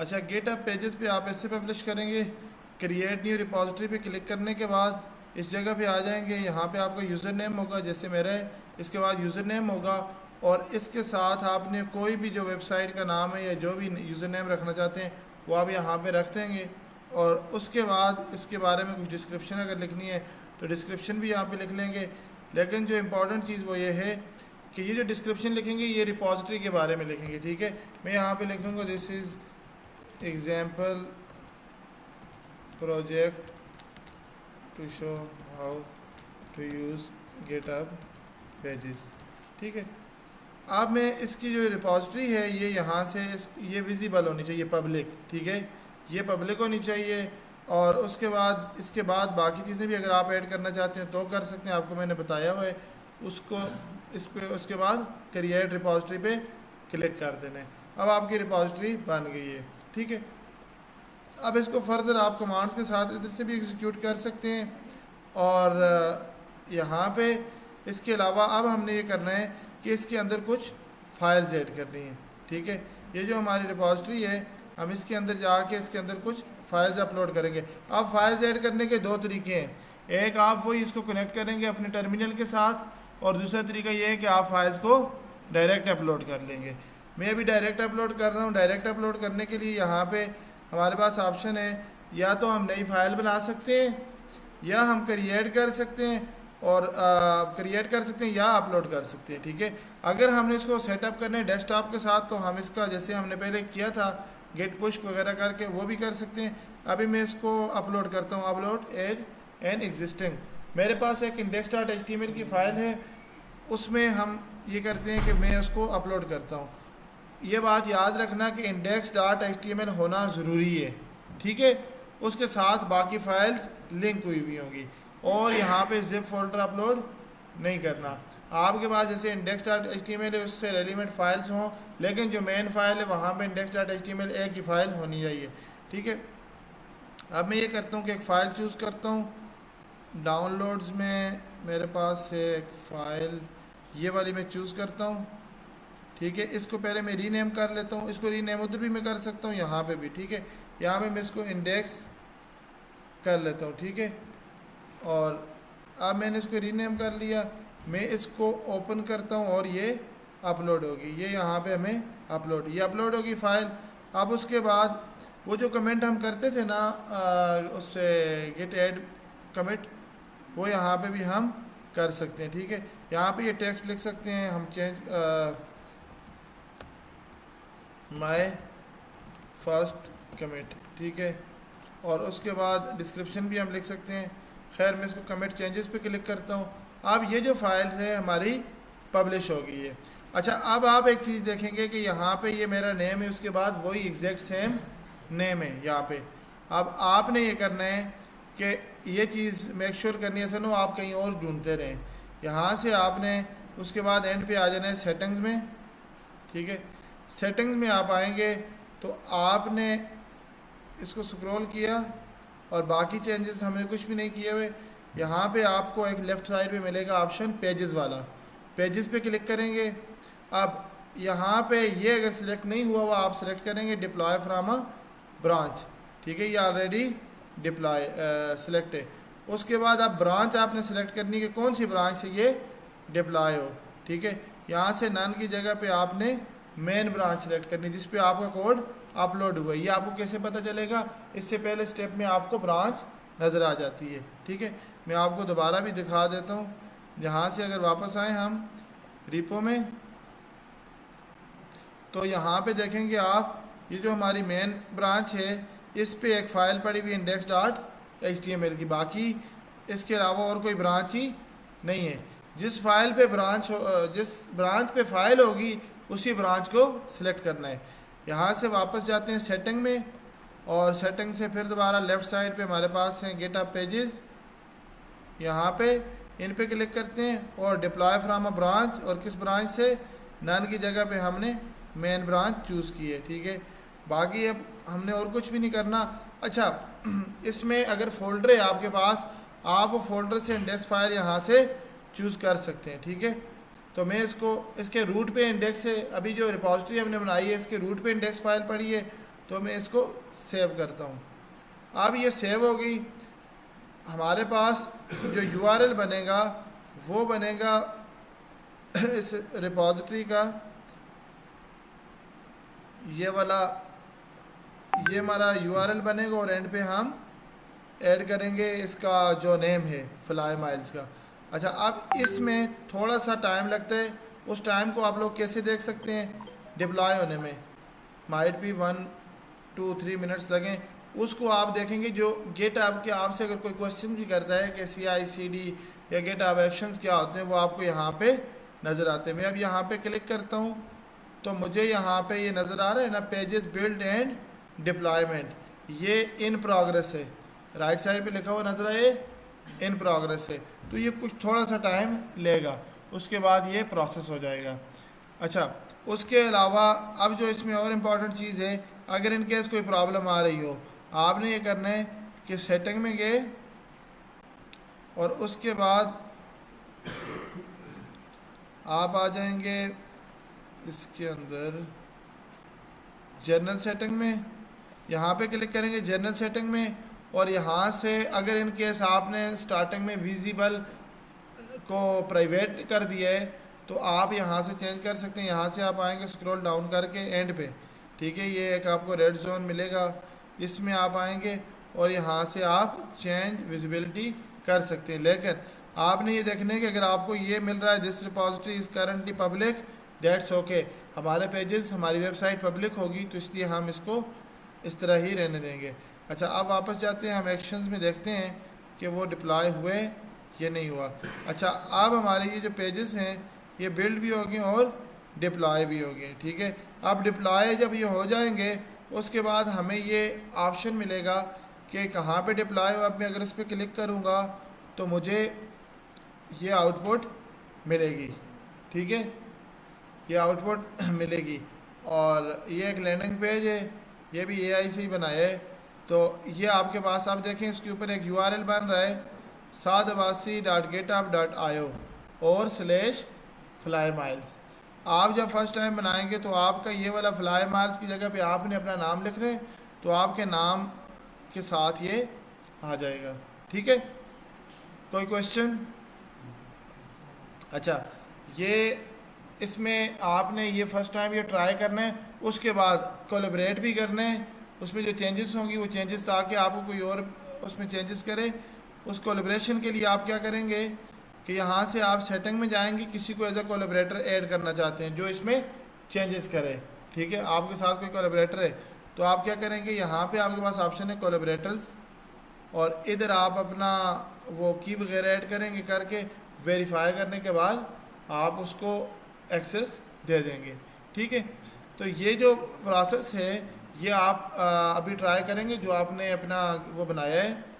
अच्छा, getup pages पे आप ऐसे पब्लिश करेंगे, क्रिएट न्यू रिपॉजिटरी पे क्लिक करने के बाद इस जगह पे आ जाएंगे। यहाँ पे आपका यूज़र नेम होगा, जैसे मेरा है, इसके बाद यूज़र नेम होगा और इसके साथ आपने कोई भी जो वेबसाइट का नाम है या जो भी यूज़र नेम रखना चाहते हैं वो आप यहाँ पे रख देंगे। और उसके बाद इसके बारे में कुछ डिस्क्रिप्शन अगर लिखनी है तो डिस्क्रिप्शन भी यहाँ पे लिख लेंगे। लेकिन जो इम्पोर्टेंट चीज़ वो ये है कि ये जो डिस्क्रिप्शन लिखेंगे ये रिपॉजिटरी के बारे में लिखेंगे, ठीक है। मैं यहाँ पे लिख लूँगा this is example project to show how to use GitHub pages, ठीक है। अब मैं इसकी जो रिपॉजिटरी है ये यहाँ से ये विजिबल होनी चाहिए, पब्लिक, ठीक है, ये पब्लिक होनी चाहिए। और उसके बाद इसके बाद बाकी चीज़ें भी अगर आप ऐड करना चाहते हैं तो कर सकते हैं, आपको मैंने बताया हुआ है उसको। इस पे उसके बाद क्रिएट रिपॉजिटरी पे क्लिक कर देना है। अब आपकी रिपॉजिटरी बन गई है, ठीक है। अब इसको फर्दर आप कमांड्स के साथ इधर से भी एग्जीक्यूट कर सकते हैं। और यहाँ पे इसके अलावा अब हमने ये करना है कि इसके अंदर कुछ फाइल्स ऐड करनी है, ठीक है। ये जो हमारी रिपॉजिटरी है हम इसके अंदर जाके इसके अंदर कुछ फाइल्स अपलोड करेंगे। अब फाइल्स ऐड करने के दो तरीके हैं, एक आप वही इसको कनेक्ट करेंगे अपने टर्मिनल के साथ और दूसरा तरीका ये है कि आप फाइल्स को डायरेक्ट अपलोड कर लेंगे। मैं अभी डायरेक्ट अपलोड कर रहा हूँ। डायरेक्ट अपलोड करने के लिए यहाँ पे हमारे पास ऑप्शन है, या तो हम नई फाइल बना सकते हैं या हम क्रिएट कर सकते हैं और क्रिएट कर सकते हैं या अपलोड कर सकते हैं, ठीक है। अगर हमने इसको सेटअप करना है डेस्कटॉप के साथ तो हम इसका जैसे हमने पहले किया था गेट पुश वगैरह करके वो भी कर सकते हैं। अभी मैं इसको अपलोड करता हूँ, अपलोड एड एन एग्जिस्टिंग। मेरे पास एक index.html की फ़ाइल है, उसमें हम ये करते हैं कि मैं उसको अपलोड करता हूँ। ये बात याद रखना कि index.html होना ज़रूरी है, ठीक है। उसके साथ बाकी फाइल्स लिंक हुई हुई होंगी और यहाँ पे जिप फोल्डर अपलोड नहीं करना। आपके पास जैसे index.html है उससे रेलिवेंट फाइल्स हों, लेकिन जो मेन फाइल है वहाँ पे index.html एक ही फाइल होनी चाहिए, ठीक है। अब मैं ये करता हूँ कि एक फ़ाइल चूज़ करता हूँ। डाउनलोड्स में मेरे पास है एक फ़ाइल, ये वाली मैं चूज़ करता हूँ, ठीक है। इसको पहले मैं रीनेम कर लेता हूँ, इसको रीनेम उधर भी मैं कर सकता हूँ, यहाँ पे भी, ठीक है। यहाँ पे मैं इसको इंडेक्स कर लेता हूँ, ठीक है। और अब मैंने इसको रीनेम कर लिया, मैं इसको ओपन करता हूँ और ये अपलोड होगी, ये यहाँ पे हमें ये अपलोड होगी फ़ाइल। अब उसके बाद वो जो कमेंट हम करते थे ना उससे गेट ऐड कमिट, वो यहाँ पे भी हम कर सकते हैं, ठीक है। यहाँ पे ये टेक्स्ट लिख सकते हैं हम, चेंज माय फर्स्ट कमिट, ठीक है। और उसके बाद डिस्क्रिप्शन भी हम लिख सकते हैं। खैर मैं इसको कमिट चेंजेस पे क्लिक करता हूँ। अब ये जो फाइल है हमारी पब्लिश हो गई है। अच्छा, अब आप एक चीज़ देखेंगे कि यहाँ पे ये मेरा नेम है, उसके बाद वही एग्जैक्ट सेम नेम है यहाँ पे। अब आपने ये करना है कि ये चीज़ मेक श्योर करनी है, ऐसा ना आप कहीं और ढूंढते रहें। यहाँ से आपने उसके बाद एंड पे आ जाना है सेटिंग्स में, ठीक है। सेटिंग्स में आप आएंगे तो आपने इसको स्क्रॉल किया और बाकी चेंजेस हमने कुछ भी नहीं किए हुए। यहाँ पे आपको एक लेफ़्ट साइड पे मिलेगा ऑप्शन पेजेस वाला, पेजेस पे क्लिक करेंगे। अब यहाँ पे ये अगर सिलेक्ट नहीं हुआ हुआ आप सिलेक्ट करेंगे डिप्लॉय फ्राम अ ब्रांच, ठीक है। ये ऑलरेडी डिप्लॉय सिलेक्ट है। उसके बाद आप ब्रांच आपने सेलेक्ट करनी है कि कौन सी ब्रांच से ये डिप्लॉय हो, ठीक है। यहाँ से नन की जगह पे आपने मेन ब्रांच सेलेक्ट करनी जिस पे आपका कोड अपलोड हुआ है। ये आपको कैसे पता चलेगा, इससे पहले स्टेप में आपको ब्रांच नज़र आ जाती है, ठीक है। मैं आपको दोबारा भी दिखा देता हूँ। यहाँ से अगर वापस आए हम रिपो में तो यहाँ पे देखेंगे आप ये जो हमारी मेन ब्रांच है इस पे एक फ़ाइल पड़ी हुई index.html की, बाकी इसके अलावा और कोई ब्रांच ही नहीं है। जिस ब्रांच पे फाइल होगी उसी ब्रांच को सिलेक्ट करना है। यहाँ से वापस जाते हैं सेटिंग में और सेटिंग से फिर दोबारा लेफ़्ट साइड पे हमारे पास हैं गेटअप पेजेस, यहाँ पे इन पे क्लिक करते हैं और डिप्लॉय फ्राम अ ब्रांच, और किस ब्रांच से, नन की जगह पे हमने मेन ब्रांच चूज़ की है, ठीक है। बाकी अब हमने और कुछ भी नहीं करना। अच्छा, इसमें अगर फोल्डर है आपके पास, आप वो फोल्डर से इंडेक्स फाइल यहाँ से चूज़ कर सकते हैं, ठीक है। तो मैं इसको इसके रूट पे इंडेक्स है, अभी जो रिपॉजिटरी हमने बनाई है इसके रूट पे इंडेक्स फाइल पड़ी है, तो मैं इसको सेव करता हूँ। अब ये सेव हो गई। हमारे पास जो URL बनेगा वो बनेगा इस रिपॉजिटरी का ये वाला, ये हमारा URL बनेगा और एंड पे हम ऐड करेंगे इसका जो नेम है फ्लाई माइल्स का। अच्छा, अब इसमें थोड़ा सा टाइम लगता है, उस टाइम को आप लोग कैसे देख सकते हैं? डिप्लॉय होने में माइट भी 1 2 3 मिनट्स लगें, उसको आप देखेंगे। जो GitHub के आपसे अगर कोई क्वेश्चन भी करता है कि CI/CD या GitHub एक्शंस क्या होते हैं, वो आपको यहाँ पे नज़र आते हैं। मैं अब यहाँ पे क्लिक करता हूँ तो मुझे यहाँ पे ये नज़र आ रहा है ना, पेजेस बिल्ड एंड डिप्लॉयमेंट, ये इन प्रोग्रेस है। राइट साइड पे लिखा हुआ नज़र आए इन प्रोग्रेस है। तो ये कुछ थोड़ा सा टाइम लेगा, उसके बाद ये प्रोसेस हो जाएगा। अच्छा, उसके अलावा अब जो इसमें और इम्पॉर्टेंट चीज़ है, अगर इन केस कोई प्रॉब्लम आ रही हो, आपने ये करना है कि सेटिंग में गए और उसके बाद आप आ जाएंगे इसके अंदर जनरल सेटिंग में, यहाँ पे क्लिक करेंगे जनरल सेटिंग में, और यहाँ से अगर इन केस आपने स्टार्टिंग में विजिबल को प्राइवेट कर दिया है तो आप यहाँ से चेंज कर सकते हैं। यहाँ से आप आएंगे स्क्रॉल डाउन करके एंड पे, ठीक है, ये एक आपको रेड जोन मिलेगा, इसमें आप आएंगे और यहाँ से आप चेंज विजिबिलिटी कर सकते हैं। लेकिन आपने ये देखना है कि अगर आपको ये मिल रहा है this repository is currently public, that's okay. हमारे पेजेस, हमारी वेबसाइट पब्लिक होगी तो इसलिए हम इसको इस तरह ही रहने देंगे। अच्छा, अब वापस जाते हैं, हम एक्शंस में देखते हैं कि वो डिप्लॉय हुए ये नहीं हुआ। अच्छा, अब हमारे ये जो पेजेस हैं ये बिल्ड भी हो गए और डिप्लॉय भी हो गए, ठीक है। अब डिप्लॉय जब ये हो जाएंगे उसके बाद हमें ये ऑप्शन मिलेगा कि कहाँ पे डिप्लॉय हो। अब मैं अगर इस पर क्लिक करूँगा तो मुझे ये आउटपुट मिलेगी, ठीक है, ये आउटपुट मिलेगी। और ये एक लैंडिंग पेज है, ये भी AI से ही बनाया है। तो ये आपके पास, आप देखें इसके ऊपर एक URL बन रहा है saadabasi.github.io और /fly miles। आप जब फर्स्ट टाइम बनाएंगे तो आपका ये वाला फ्लाई माइल्स की जगह पे आपने अपना नाम लिखना है, तो आपके नाम के साथ ये आ जाएगा, ठीक है। कोई क्वेश्चन? अच्छा, ये इसमें आपने ये फर्स्ट टाइम ये ट्राई करना है, उसके बाद कोलैबोरेट भी करना है। उसमें जो चेंजेस होंगी वो चेंजेस, ताकि आपको कोई और उसमें चेंजेस करे, उस कोलैबोरेशन के लिए आप क्या करेंगे कि यहाँ से आप सेटिंग में जाएंगे, किसी को एज अ कोलैबोरेटर ऐड करना चाहते हैं जो इसमें चेंजेस करे, ठीक है, आपके साथ कोई कोलैबोरेटर है तो आप क्या करेंगे, यहाँ पे आपके पास ऑप्शन है कोलैबोरेटर्स, और इधर आप अपना वो की वगैरह ऐड करेंगे, करके वेरीफाई करने के बाद आप उसको एक्सेस दे देंगे, ठीक है। तो ये जो प्रोसेस है ये आप अभी ट्राई करेंगे जो आपने अपना वो बनाया है